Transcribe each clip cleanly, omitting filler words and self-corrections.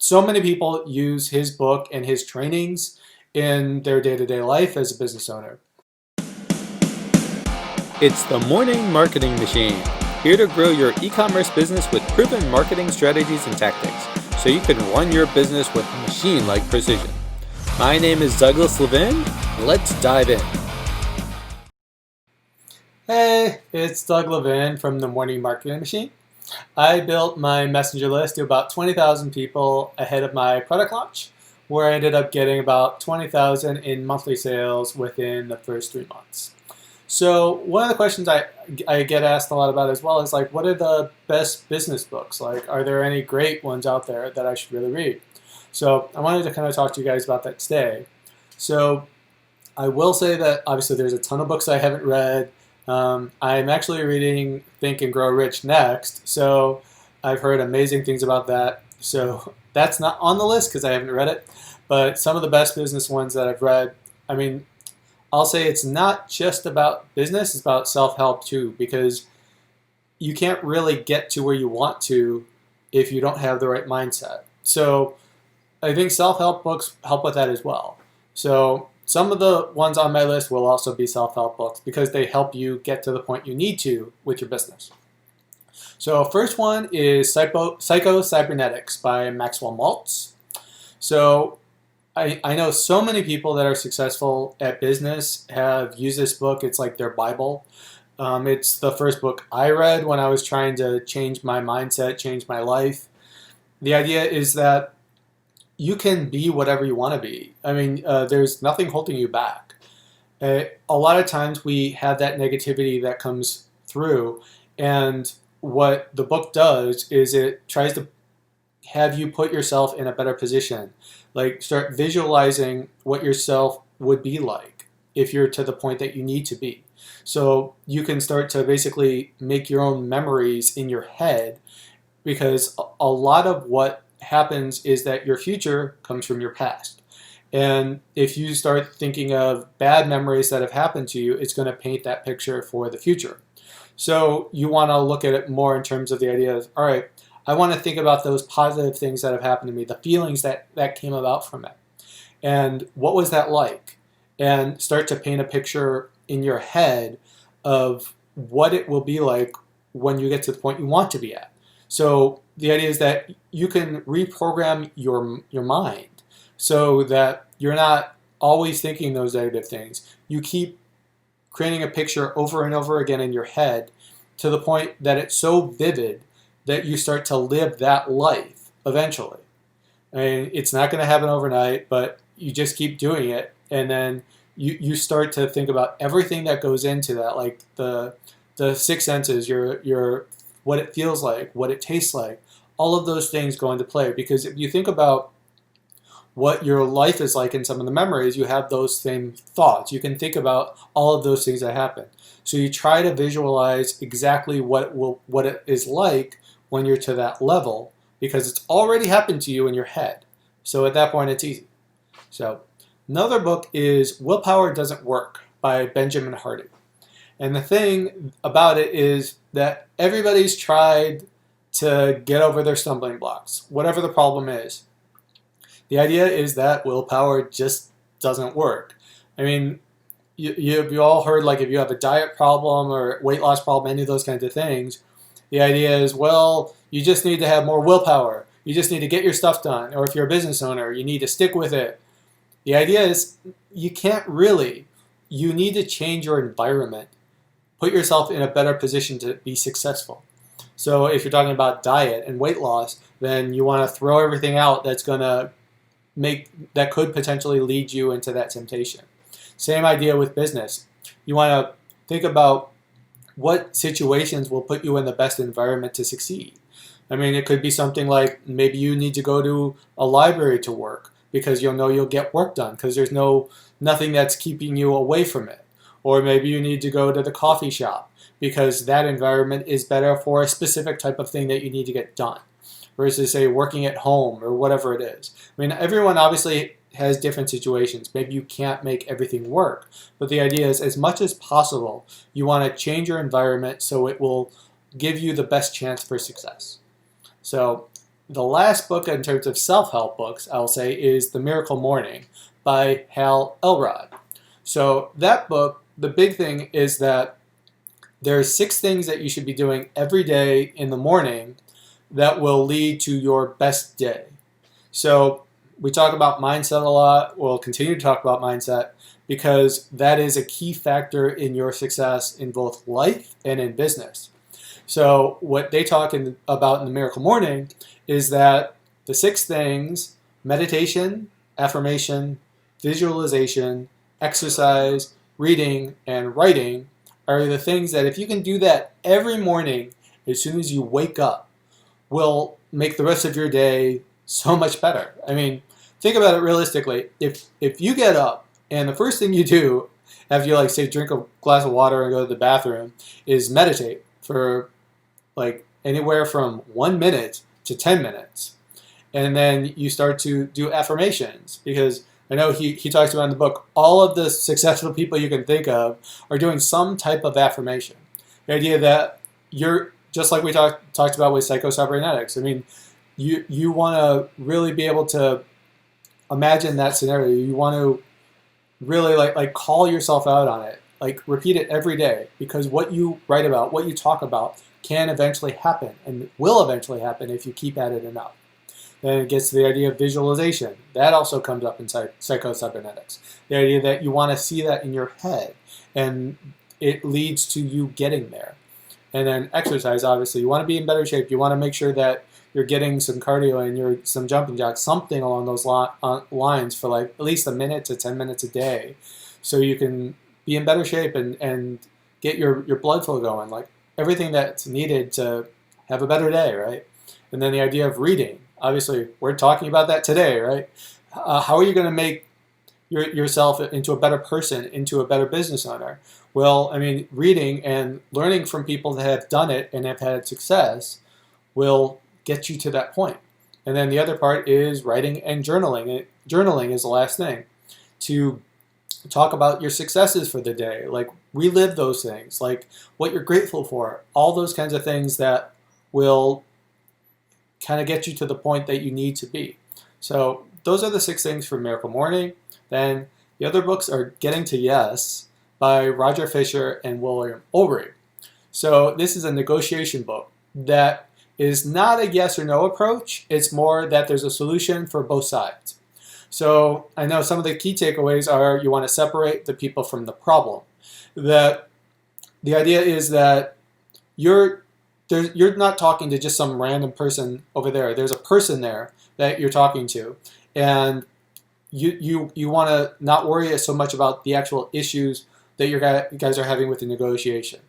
so many people use his book and his trainings in their day-to-day life as a business owner. It's the Morning Marketing Machine, here to grow your e-commerce business with proven marketing strategies and tactics, so you can run your business with machine-like precision. My name is Douglas Levin. Let's dive in. Hey, it's Doug Levin from the Morning Marketing Machine. I built my messenger list to about 20,000 people ahead of my product launch, where I ended up getting about 20,000 in monthly sales within the first 3 months. So one of the questions I get asked a lot about as well is like, what are the best business books? Like, are there any great ones out there that I should really read? So I wanted to kind of talk to you guys about that today. So I will say that obviously there's a ton of books I haven't read. I'm actually reading Think and Grow Rich next, so I've heard amazing things about that. So that's not on the list because I haven't read it, but some of the best business ones that I've read, I mean, I'll say it's not just about business, it's about self-help too, because you can't really get to where you want to if you don't have the right mindset. So I think self-help books help with that as well. So some of the ones on my list will also be self-help books because they help you get to the point you need to with your business. So first one is Psychopsycho by Maxwell Maltz. So I know so many people that are successful at business have used this book. It's like their Bible. It's the first book I read when I was trying to change my mindset, change my life. The idea is that you can be whatever you want to be. I mean, there's nothing holding you back. A lot of times we have that negativity that comes through, and what the book does is it tries to have you put yourself in a better position. Like, start visualizing what yourself would be like if you're to the point that you need to be. So you can start to basically make your own memories in your head, because a lot of what happens is that your future comes from your past. And if you start thinking of bad memories that have happened to you, it's going to paint that picture for the future. So you want to look at it more in terms of the idea of, all right, I want to think about those positive things that have happened to me, the feelings that came about from it. And what was that like? And start to paint a picture in your head of what it will be like when you get to the point you want to be at. So the idea is that you can reprogram your mind so that you're not always thinking those negative things. You keep creating a picture over and over again in your head to the point that it's so vivid that you start to live that life eventually. I mean, it's not going to happen overnight, but you just keep doing it, and then you start to think about everything that goes into that, like the six senses, your what it feels like, what it tastes like, all of those things go into play. Because if you think about what your life is like in some of the memories, you have those same thoughts. You can think about all of those things that happen. So you try to visualize exactly what it is like when you're to that level, because it's already happened to you in your head. So at that point, it's easy. So another book is Willpower Doesn't Work by Benjamin Hardy. And the thing about it is that everybody's tried to get over their stumbling blocks, whatever the problem is. The idea is that willpower just doesn't work. I mean, you all heard, like, if you have a diet problem or weight loss problem, any of those kinds of things, the idea is, well, you just need to have more willpower. You just need to get your stuff done. Or if you're a business owner, you need to stick with it. The idea is you can't really. You need to change your environment. Put yourself in a better position to be successful. So if you're talking about diet and weight loss, then you want to throw everything out that could potentially lead you into that temptation. Same idea with business. You want to think about what situations will put you in the best environment to succeed. I mean, it could be something like maybe you need to go to a library to work because you'll know you'll get work done because there's nothing that's keeping you away from it. Or maybe you need to go to the coffee shop because that environment is better for a specific type of thing that you need to get done versus, say, working at home or whatever it is. I mean, everyone obviously has different situations. Maybe you can't make everything work, but the idea is, as much as possible, you want to change your environment so it will give you the best chance for success. So the last book in terms of self-help books, I'll say, is The Miracle Morning by Hal Elrod. So that book, the big thing is that there are 6 things that you should be doing every day in the morning that will lead to your best day. So we talk about mindset a lot. We'll continue to talk about mindset because that is a key factor in your success in both life and in business. So what they talk about in The Miracle Morning is that the 6 things, meditation, affirmation, visualization, exercise, reading, and writing, are the things that if you can do that every morning as soon as you wake up, will make the rest of your day so much better. I mean, think about it realistically. If you get up and the first thing you do after you, like, say, drink a glass of water and go to the bathroom is meditate for like anywhere from 1 minute to 10 minutes. And then you start to do affirmations, because I know he talks about in the book, all of the successful people you can think of are doing some type of affirmation. The idea that you're, just like we talked about with cybernetics. I mean, you want to really be able to imagine that scenario. You want to really like call yourself out on it. Like, repeat it every day, because what you write about, what you talk about, can eventually happen and will eventually happen if you keep at it enough. Then it gets to the idea of visualization. That also comes up in psycho-cybernetics. The idea that you want to see that in your head, and it leads to you getting there. And then exercise, obviously. You want to be in better shape. You want to make sure that you're getting some cardio and some jumping jacks, something along those lines for like at least 1 minute to 10 minutes a day, so you can be in better shape and get your blood flow going, like everything that's needed to have a better day, right? And then the idea of reading. Obviously, we're talking about that today, right? How are you going to make yourself into a better person, into a better business owner? Well, I mean, reading and learning from people that have done it and have had success will get you to that point. And then the other part is writing and journaling. Journaling is the last thing. To talk about your successes for the day, like relive those things, like what you're grateful for, all those kinds of things that will kind of get you to the point that you need to be. So those are the 6 things for Miracle Morning. Then the other books are Getting to Yes by Roger Fisher and William Ulrich. So this is a negotiation book that is not a yes or no approach. It's more that there's a solution for both sides. So I know some of the key takeaways are you want to separate the people from the problem. That the idea is that you're not talking to just some random person over there. There's a person there that you're talking to, and you want to not worry so much about the actual issues that you guys are having with the negotiation.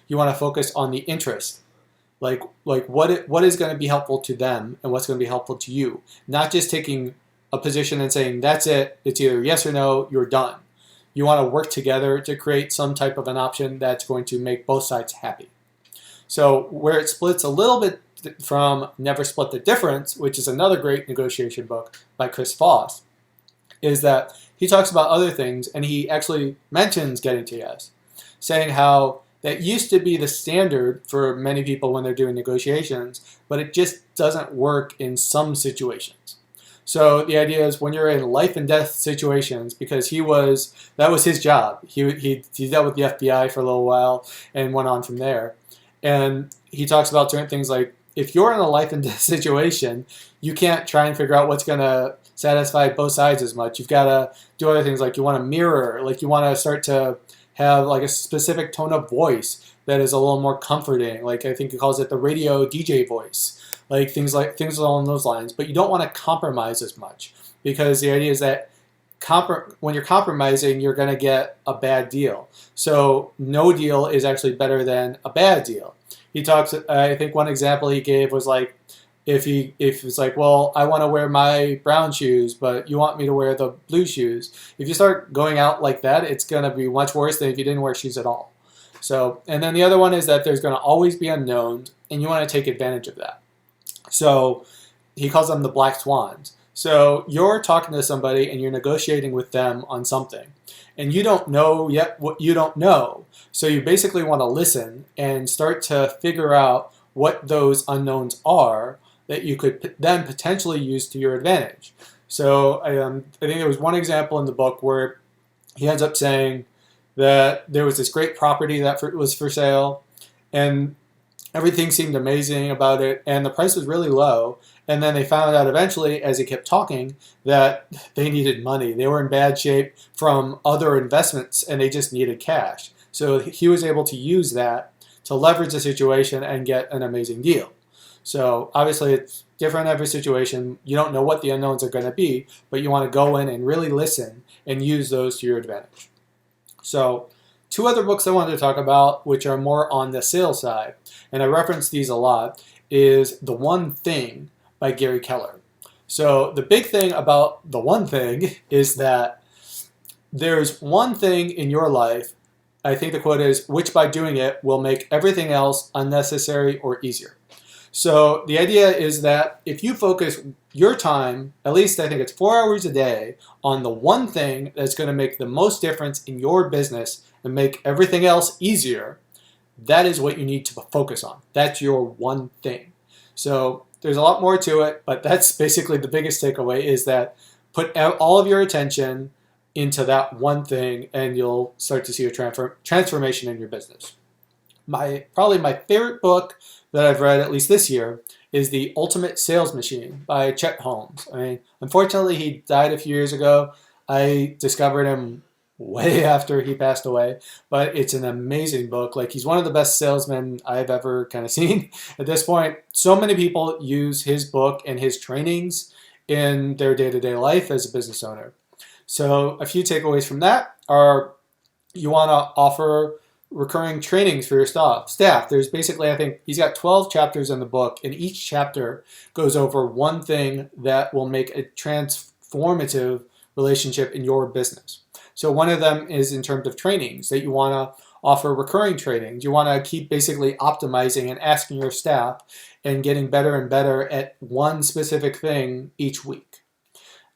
You want to focus on the interest, like what is going to be helpful to them and what's going to be helpful to you. Not just taking a position and saying that's it. It's either yes or no. You're done. You want to work together to create some type of an option that's going to make both sides happy. So where it splits a little bit from Never Split the Difference, which is another great negotiation book by Chris Voss, is that he talks about other things, and he actually mentions Getting to Yes, saying how that used to be the standard for many people when they're doing negotiations, but it just doesn't work in some situations. So the idea is when you're in life and death situations, because that was his job. He dealt with the FBI for a little while and went on from there. And he talks about certain things like, if you're in a life and death situation, you can't try and figure out what's going to satisfy both sides as much. You've got to do other things, like you want to mirror, like you want to start to have like a specific tone of voice that is a little more comforting. Like I think he calls it the radio DJ voice, like things along those lines. But you don't want to compromise as much, because the idea is that when you're compromising, you're going to get a bad deal. So no deal is actually better than a bad deal. He talks, I think one example he gave was like, if it's like, well, I want to wear my brown shoes, but you want me to wear the blue shoes. If you start going out like that, it's going to be much worse than if you didn't wear shoes at all. So, and then the other one is that there's going to always be unknowns, and you want to take advantage of that. So he calls them the black swans. So you're talking to somebody and you're negotiating with them on something, and you don't know yet what you don't know. So you basically want to listen and start to figure out what those unknowns are, that you could then potentially use to your advantage. So I think there was one example in the book where he ends up saying that there was this great property that was for sale, and everything seemed amazing about it, and the price was really low. And then they found out eventually, as he kept talking, that they needed money. They were in bad shape from other investments, and they just needed cash. So he was able to use that to leverage the situation and get an amazing deal. So obviously it's different in every situation. You don't know what the unknowns are going to be, but you want to go in and really listen and use those to your advantage. So 2 other books I wanted to talk about, which are more on the sales side, and I reference these a lot, is The One Thing by Gary Keller. So the big thing about The One Thing is that there's one thing in your life, I think the quote is, which by doing it will make everything else unnecessary or easier. So the idea is that if you focus your time, at least I think it's 4 hours a day, on the one thing that's going to make the most difference in your business and make everything else easier, that is what you need to focus on. That's your one thing. So there's a lot more to it, but that's basically the biggest takeaway, is that put all of your attention into that one thing and you'll start to see a transformation in your business. Probably my favorite book that I've read, at least this year, is The Ultimate Sales Machine by Chet Holmes. I mean, unfortunately, he died a few years ago. I discovered him way after he passed away, but it's an amazing book. Like, he's one of the best salesmen I've ever kind of seen at this point. So many people use his book and his trainings in their day-to-day life as a business owner. So a few takeaways from that are, you want to offer recurring trainings for your staff. There's basically, I think he's got 12 chapters in the book, and each chapter goes over one thing that will make a transformative relationship in your business. So one of them is in terms of trainings, that you want to offer recurring trainings. You want to keep basically optimizing and asking your staff and getting better and better at one specific thing each week.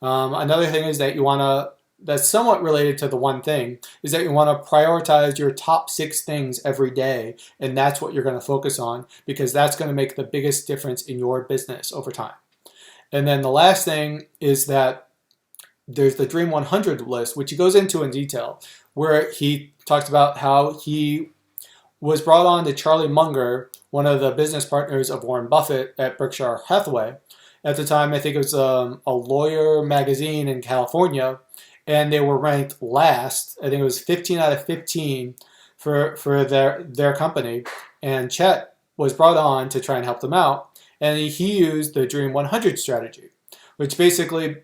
Another thing is that that's somewhat related to the one thing, is that you want to prioritize your top 6 things every day, and that's what you're going to focus on, because that's going to make the biggest difference in your business over time. And then the last thing is that there's the Dream 100 list, which he goes into in detail, where he talks about how he was brought on to Charlie Munger, one of the business partners of Warren Buffett at Berkshire Hathaway. At the time, I think it was a lawyer magazine in California, and they were ranked last. I think it was 15 out of 15 for their company. And Chet was brought on to try and help them out. And he used the Dream 100 strategy, which basically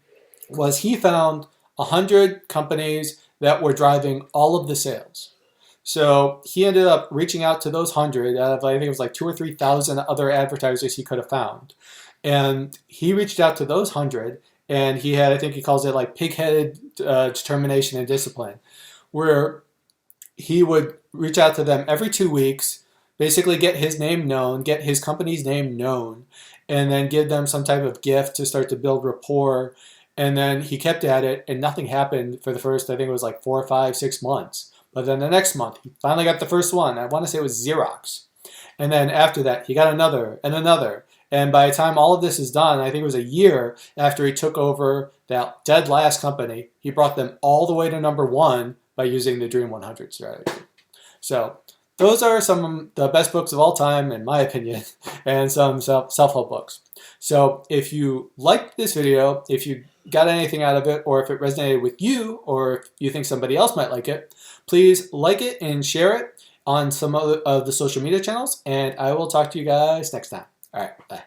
was, he found 100 companies that were driving all of the sales. So he ended up reaching out to those 100 out of, I think it was like 2,000 or 3,000 other advertisers he could have found. And he reached out to those 100, and he had, I think he calls it like pig-headed determination and discipline, where he would reach out to them every 2 weeks, basically get his name known, get his company's name known, and then give them some type of gift to start to build rapport. And then he kept at it, and nothing happened for the first, I think it was like 4, 5, 6 months. But then the next month, he finally got the first one. I want to say it was Xerox. And then after that, he got another and another. And by the time all of this is done, I think it was a year after he took over that dead last company, he brought them all the way to number 1 by using the Dream 100 strategy. So those are some of the best books of all time, in my opinion, and some self-help books. So if you liked this video, if you got anything out of it, or if it resonated with you, or if you think somebody else might like it, please like it and share it on some of the social media channels, and I will talk to you guys next time. All right, bye.